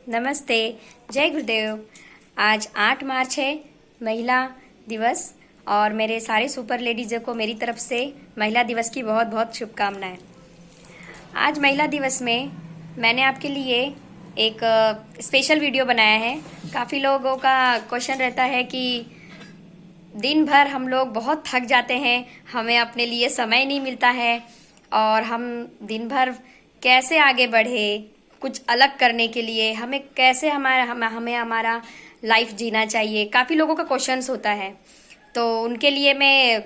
नमस्ते। जय गुरुदेव। आज 8 मार्च है, महिला दिवस, और मेरे सारे सुपर लेडीज़ों को मेरी तरफ से महिला दिवस की बहुत बहुत शुभकामनाएं। आज महिला दिवस में मैंने आपके लिए एक स्पेशल वीडियो बनाया है। काफ़ी लोगों का क्वेश्चन रहता है कि दिन भर हम लोग बहुत थक जाते हैं, हमें अपने लिए समय नहीं मिलता है और हम दिन भर कैसे आगे बढ़े, कुछ अलग करने के लिए हमें कैसे हमें हमारा लाइफ जीना चाहिए। काफ़ी लोगों का क्वेश्चंस होता है, तो उनके लिए मैं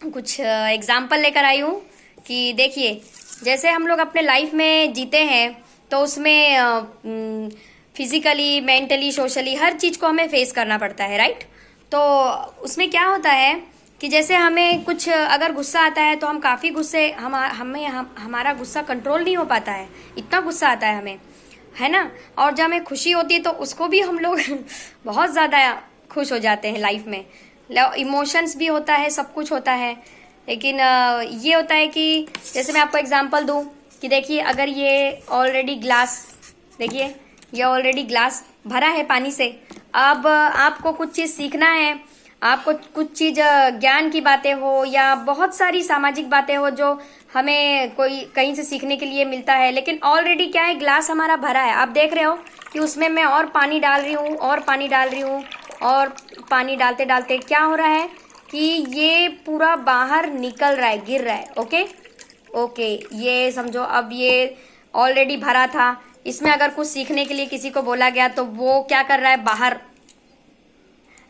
कुछ एग्जाम्पल लेकर आई हूँ कि देखिए, जैसे हम लोग अपने लाइफ में जीते हैं तो उसमें फिजिकली, मेंटली, सोशली हर चीज़ को हमें फेस करना पड़ता है, राइट। तो उसमें क्या होता है कि जैसे हमें कुछ अगर गुस्सा आता है तो हम काफ़ी गुस्से हमारा गुस्सा कंट्रोल नहीं हो पाता है, इतना गुस्सा आता है हमें, है ना। और जब हमें खुशी होती है तो उसको भी हम लोग बहुत ज़्यादा खुश हो जाते हैं लाइफ में। इमोशंस भी होता है, सब कुछ होता है, लेकिन ये होता है कि जैसे मैं आपको एग्जांपल दूं कि देखिए, अगर ये ऑलरेडी ग्लास, देखिए ये ऑलरेडी ग्लास भरा है पानी से। अब आपको कुछ चीज़ सीखना है, आपको कुछ चीज़ ज्ञान की बातें हो या बहुत सारी सामाजिक बातें हो जो हमें कोई कहीं से सीखने के लिए मिलता है, लेकिन ऑलरेडी क्या है, ग्लास हमारा भरा है। आप देख रहे हो कि उसमें मैं और पानी डाल रही हूँ और पानी डाल रही हूँ, और पानी डालते डालते क्या हो रहा है कि ये पूरा बाहर निकल रहा है, गिर रहा है। ओके, ये समझो अब ये ऑलरेडी भरा था, इसमें अगर कुछ सीखने के लिए किसी को बोला गया तो वो क्या कर रहा है, बाहर,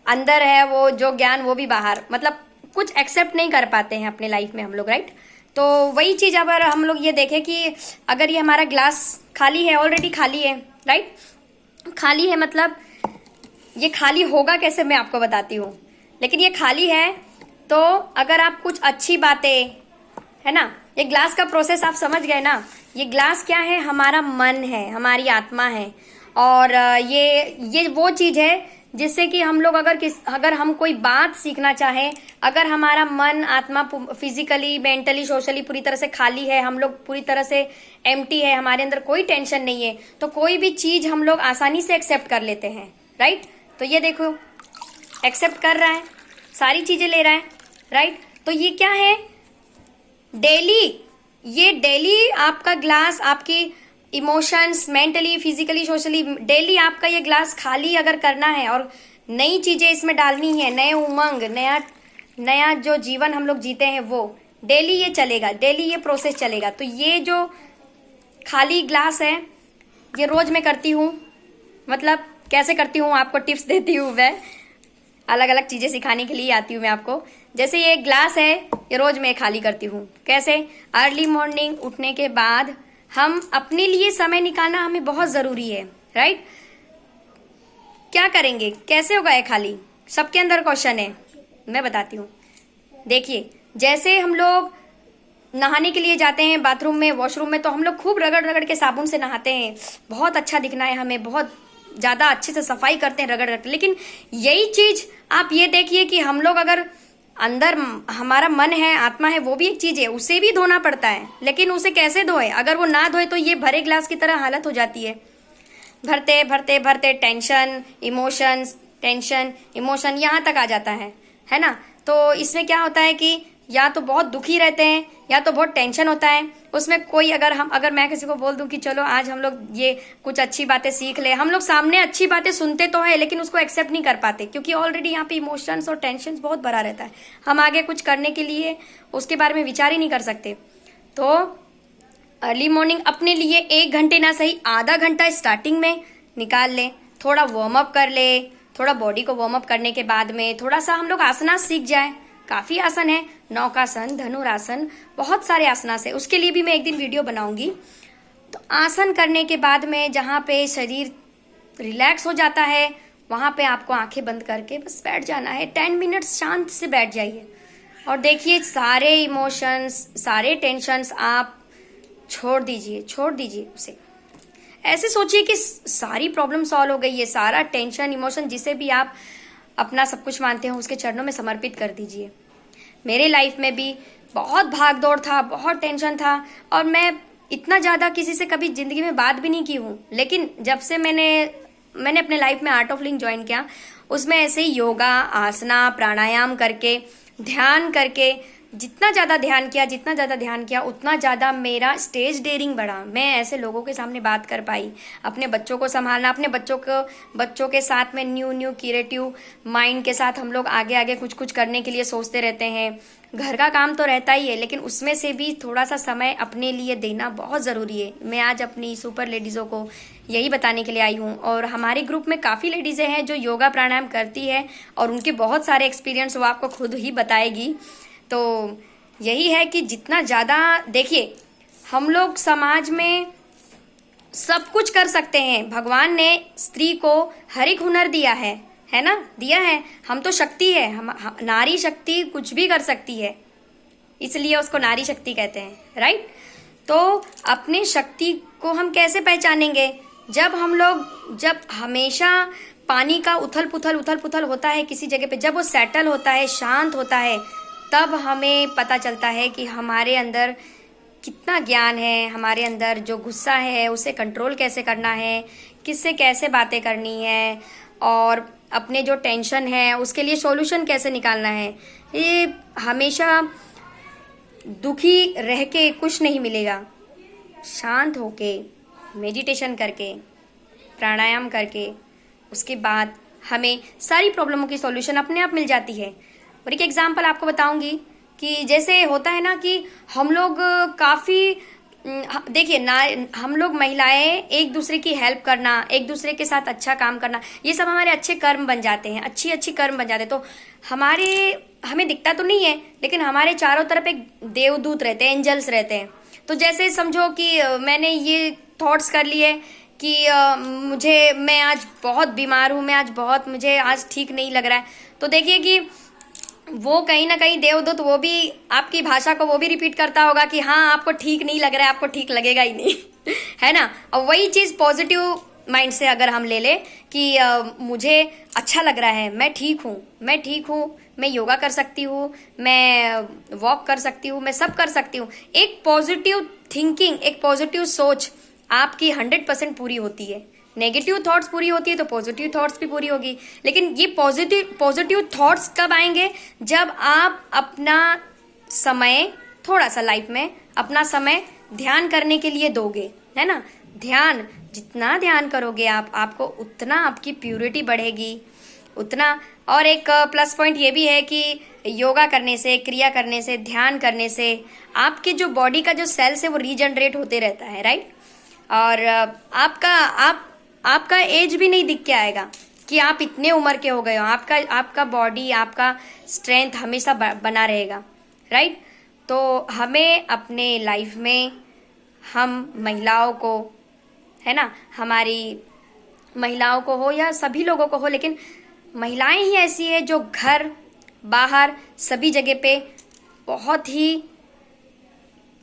अंदर है वो जो ज्ञान, वो भी बाहर, मतलब कुछ एक्सेप्ट नहीं कर पाते हैं अपने लाइफ में हम लोग, राइट। तो वही चीज अगर हम लोग ये देखें कि अगर ये हमारा ग्लास खाली है, ऑलरेडी खाली है, राइट, खाली है, मतलब ये खाली होगा कैसे मैं आपको बताती हूँ। लेकिन ये खाली है तो अगर आप कुछ अच्छी बातें, है ना, ये ग्लास का प्रोसेस आप समझ गए ना। ये ग्लास क्या है, हमारा मन है, हमारी आत्मा है, और ये वो चीज है जिससे कि हम लोग अगर हम कोई बात सीखना चाहें, अगर हमारा मन, आत्मा फिजिकली, मेंटली, सोशली पूरी तरह से खाली है, हम लोग पूरी तरह से एम्प्टी है, हमारे अंदर कोई टेंशन नहीं है, तो कोई भी चीज हम लोग आसानी से एक्सेप्ट कर लेते हैं, राइट। तो ये देखो, एक्सेप्ट कर रहा है, सारी चीजें ले रहा है, राइट। तो ये क्या है, डेली आपका ग्लास, आपकी emotions, mentally, physically, socially, daily आपका ये ग्लास खाली अगर करना है और नई चीजें इसमें डालनी है, नए उमंग, नया जो जीवन हम लोग जीते हैं वो डेली ये चलेगा, डेली ये प्रोसेस चलेगा। तो ये जो खाली ग्लास है ये रोज मैं करती हूँ, मतलब कैसे करती हूँ आपको टिप्स देती हूँ मैं, अलग अलग चीजें सिखाने के लिए आती हूँ मैं आपको। जैसे ये ग्लास है, ये रोज मैं खाली करती हूँ। कैसे, अर्ली मॉर्निंग उठने के बाद हम अपने लिए समय निकालना हमें बहुत जरूरी है, राइट। क्या करेंगे, कैसे होगा ये खाली, सबके अंदर क्वेश्चन है, मैं बताती हूँ। देखिए, जैसे हम लोग नहाने के लिए जाते हैं बाथरूम में, वॉशरूम में, तो हम लोग खूब रगड़ रगड़ के साबुन से नहाते हैं, बहुत अच्छा दिखना है हमें, बहुत ज्यादा अच्छे से सफाई करते हैं रगड़ रगड़। लेकिन यही चीज आप ये देखिए कि हम लोग अगर अंदर हमारा मन है, आत्मा है, वो भी एक चीज है, उसे भी धोना पड़ता है। लेकिन उसे कैसे धोए, अगर वो ना धोए तो ये भरे ग्लास की तरह हालत हो जाती है। भरते भरते भरते टेंशन इमोशन यहाँ तक आ जाता है ना। तो इसमें क्या होता है कि या तो बहुत दुखी रहते हैं या तो बहुत टेंशन होता है। उसमें कोई अगर मैं किसी को बोल दूं कि चलो आज हम लोग ये कुछ अच्छी बातें सीख ले, हम लोग सामने अच्छी बातें सुनते तो है लेकिन उसको एक्सेप्ट नहीं कर पाते, क्योंकि ऑलरेडी यहाँ पे इमोशंस और टेंशन बहुत भरा रहता है। हम आगे कुछ करने के लिए उसके बारे में विचार ही नहीं कर सकते। तो अर्ली मॉर्निंग अपने लिए 1 घंटे ना सही, आधा घंटा स्टार्टिंग में निकाल ले, थोड़ा वार्म अप कर ले। थोड़ा बॉडी को वार्म अप करने के बाद में थोड़ा सा हम लोग आसना सीख जाए। काफी आसन है, नौकासन, धनुरासन, बहुत सारे आसनास है, उसके लिए भी मैं एक दिन वीडियो बनाऊंगी। तो आसन करने के बाद में जहाँ पे शरीर रिलैक्स हो जाता है वहां पे आपको आंखें बंद करके बस बैठ जाना है। 10 मिनट शांत से बैठ जाइए और देखिए सारे इमोशंस, सारे टेंशन्स आप छोड़ दीजिए उसे। ऐसे सोचिए कि सारी प्रॉब्लम सॉल्व हो गई है, सारा टेंशन, इमोशन, जिसे भी आप अपना सब कुछ मानते हो उसके चरणों में समर्पित कर दीजिए। मेरे लाइफ में भी बहुत भाग दौड़ था, बहुत टेंशन था, और मैं इतना ज़्यादा किसी से कभी ज़िंदगी में बात भी नहीं की हूँ, लेकिन जब से मैंने अपने लाइफ में आर्ट ऑफ लिविंग ज्वाइन किया, उसमें ऐसे ही योगा, आसना, प्राणायाम करके, ध्यान करके जितना ज़्यादा ध्यान किया उतना ज़्यादा मेरा स्टेज डेयरिंग बढ़ा। मैं ऐसे लोगों के सामने बात कर पाई, अपने बच्चों को संभालना, अपने बच्चों के साथ में न्यू क्रिएटिव माइंड के साथ हम लोग आगे आगे कुछ करने के लिए सोचते रहते हैं। घर का काम तो रहता ही है, लेकिन उसमें से भी थोड़ा सा समय अपने लिए देना बहुत ज़रूरी है। मैं आज अपनी सुपर लेडीज़ों को यही बताने के लिए आई हूँ, और हमारे ग्रुप में काफ़ी लेडीज़ें हैं जो योगा प्राणायाम करती है और उनके बहुत सारे एक्सपीरियंस वो आपको खुद ही बताएगी। तो यही है कि जितना ज़्यादा देखिए, हम लोग समाज में सब कुछ कर सकते हैं। भगवान ने स्त्री को हर एक हुनर दिया है ना, दिया है। हम तो शक्ति है, हम नारी शक्ति कुछ भी कर सकती है, इसलिए उसको नारी शक्ति कहते हैं, राइट। तो अपने शक्ति को हम कैसे पहचानेंगे? जब हमेशा पानी का उथल पुथल होता है किसी जगह पे, जब वो सेटल होता है, शांत होता है, तब हमें पता चलता है कि हमारे अंदर कितना ज्ञान है, हमारे अंदर जो गुस्सा है उसे कंट्रोल कैसे करना है, किससे कैसे बातें करनी है, और अपने जो टेंशन है उसके लिए सॉल्यूशन कैसे निकालना है। ये हमेशा दुखी रह के कुछ नहीं मिलेगा। शांत होके, मेडिटेशन करके, प्राणायाम करके, उसके बाद हमें सारी प्रॉब्लमों की सॉल्यूशन अपने आप मिल जाती है। और एक एग्जांपल आपको बताऊंगी कि जैसे होता है ना कि हम लोग काफ़ी देखिए ना, हम लोग महिलाएं एक दूसरे की हेल्प करना, एक दूसरे के साथ अच्छा काम करना, ये सब हमारे अच्छे कर्म बन जाते हैं, अच्छी कर्म बन जाते हैं। तो हमें दिखता तो नहीं है, लेकिन हमारे चारों तरफ एक देवदूत रहते हैं, एंजल्स रहते हैं। तो जैसे समझो कि मैंने ये थॉट्स कर लिए कि मैं आज बहुत बीमार हूँ, मुझे आज ठीक नहीं लग रहा है, तो देखिए कि वो कहीं ना कहीं देवदूत वो भी आपकी भाषा को वो भी रिपीट करता होगा कि हाँ आपको ठीक नहीं लग रहा है, आपको ठीक लगेगा ही नहीं है ना। और वही चीज़ पॉजिटिव माइंड से अगर हम ले ले कि मुझे अच्छा लग रहा है, मैं ठीक हूँ, मैं योगा कर सकती हूँ, मैं वॉक कर सकती हूँ, मैं सब कर सकती हूँ। एक पॉजिटिव थिंकिंग, एक पॉजिटिव सोच आपकी 100% पूरी होती है। नेगेटिव थॉट्स पूरी होती है तो पॉजिटिव थॉट्स भी पूरी होगी। लेकिन ये पॉजिटिव थॉट्स कब आएंगे? जब आप अपना समय थोड़ा सा लाइफ में अपना समय ध्यान करने के लिए दोगे, है ना। जितना ध्यान करोगे आपको उतना आपकी प्यूरिटी बढ़ेगी, उतना। और एक प्लस पॉइंट ये भी है कि योगा करने से, क्रिया करने से, ध्यान करने से आपके जो बॉडी का जो सेल्स है वो रीजनरेट होते रहता है, राइट। और आपका एज भी नहीं दिख के आएगा कि आप इतने उम्र के हो गए हो। आपका बॉडी, आपका स्ट्रेंथ हमेशा बना रहेगा, राइट। तो हमें अपने लाइफ में, हम महिलाओं को, है ना, हमारी महिलाओं को हो या सभी लोगों को हो, लेकिन महिलाएं ही ऐसी है जो घर बाहर सभी जगह पे बहुत ही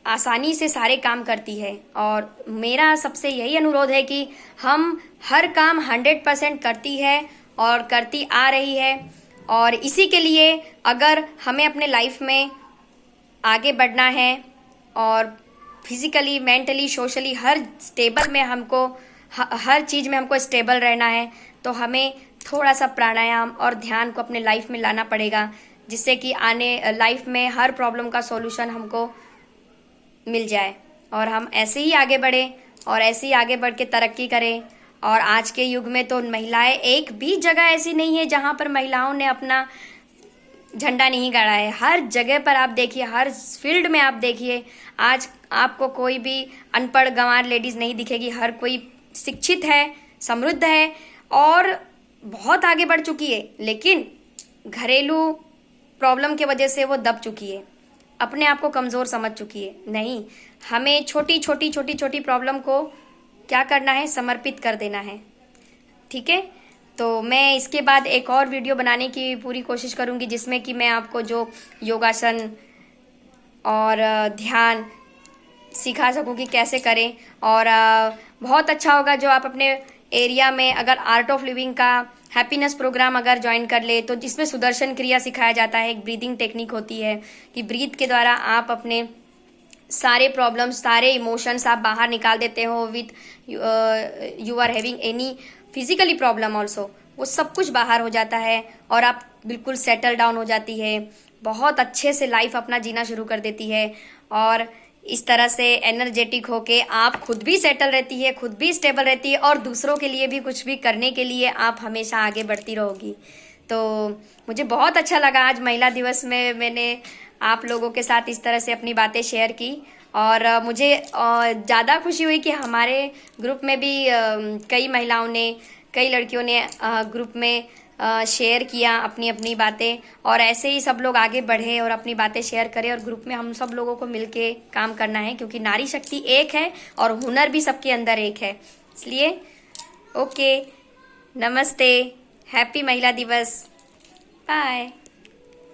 आसानी से सारे काम करती है। और मेरा सबसे यही अनुरोध है कि हम हर काम 100% करती है और करती आ रही है, और इसी के लिए अगर हमें अपने लाइफ में आगे बढ़ना है और फिजिकली, मेंटली, सोशली हर स्टेबल में हर चीज़ में हमको स्टेबल रहना है, तो हमें थोड़ा सा प्राणायाम और ध्यान को अपने लाइफ में लाना पड़ेगा, जिससे कि आने लाइफ में हर प्रॉब्लम का सॉल्यूशन हमको मिल जाए और हम ऐसे ही आगे बढ़े और ऐसे ही आगे बढ़ के तरक्की करें। और आज के युग में तो महिलाएं, एक भी जगह ऐसी नहीं है जहां पर महिलाओं ने अपना झंडा नहीं गाड़ा है। हर जगह पर आप देखिए, हर फील्ड में आप देखिए, आज आपको कोई भी अनपढ़ गंवार लेडीज नहीं दिखेगी। हर कोई शिक्षित है, समृद्ध है और बहुत आगे बढ़ चुकी है, लेकिन घरेलू प्रॉब्लम की वजह से वो दब चुकी है, अपने आप को कमज़ोर समझ चुकी है। नहीं, हमें छोटी छोटी प्रॉब्लम को क्या करना है, समर्पित कर देना है, ठीक है। तो मैं इसके बाद एक और वीडियो बनाने की पूरी कोशिश करूंगी, जिसमें कि मैं आपको जो योगासन और ध्यान सिखा सकूं कि कैसे करें। और बहुत अच्छा होगा जो आप अपने एरिया में अगर आर्ट ऑफ लिविंग का हैप्पीनेस प्रोग्राम अगर ज्वाइन कर ले, तो जिसमें सुदर्शन क्रिया सिखाया जाता है। एक ब्रीदिंग टेक्निक होती है कि ब्रीथ के द्वारा आप अपने सारे प्रॉब्लम्स, सारे इमोशंस आप बाहर निकाल देते हो with you are having any physically problem also, वो सब कुछ बाहर हो जाता है और आप बिल्कुल सेटल डाउन हो जाती है, बहुत अच्छे से लाइफ अपना जीना शुरू कर देती है। और इस तरह से एनर्जेटिक होके आप खुद भी सेटल रहती है, खुद भी स्टेबल रहती है और दूसरों के लिए भी कुछ भी करने के लिए आप हमेशा आगे बढ़ती रहोगी। तो मुझे बहुत अच्छा लगा आज महिला दिवस में मैंने आप लोगों के साथ इस तरह से अपनी बातें शेयर की। और मुझे ज़्यादा खुशी हुई कि हमारे ग्रुप में भी कई महिलाओं ने, कई लड़कियों ने ग्रुप में शेयर किया अपनी अपनी बातें, और ऐसे ही सब लोग आगे बढ़े और अपनी बातें शेयर करें और ग्रुप में हम सब लोगों को मिलके काम करना है, क्योंकि नारी शक्ति एक है और हुनर भी सबके अंदर एक है। इसलिए ओके, नमस्ते, हैप्पी महिला दिवस, बाय।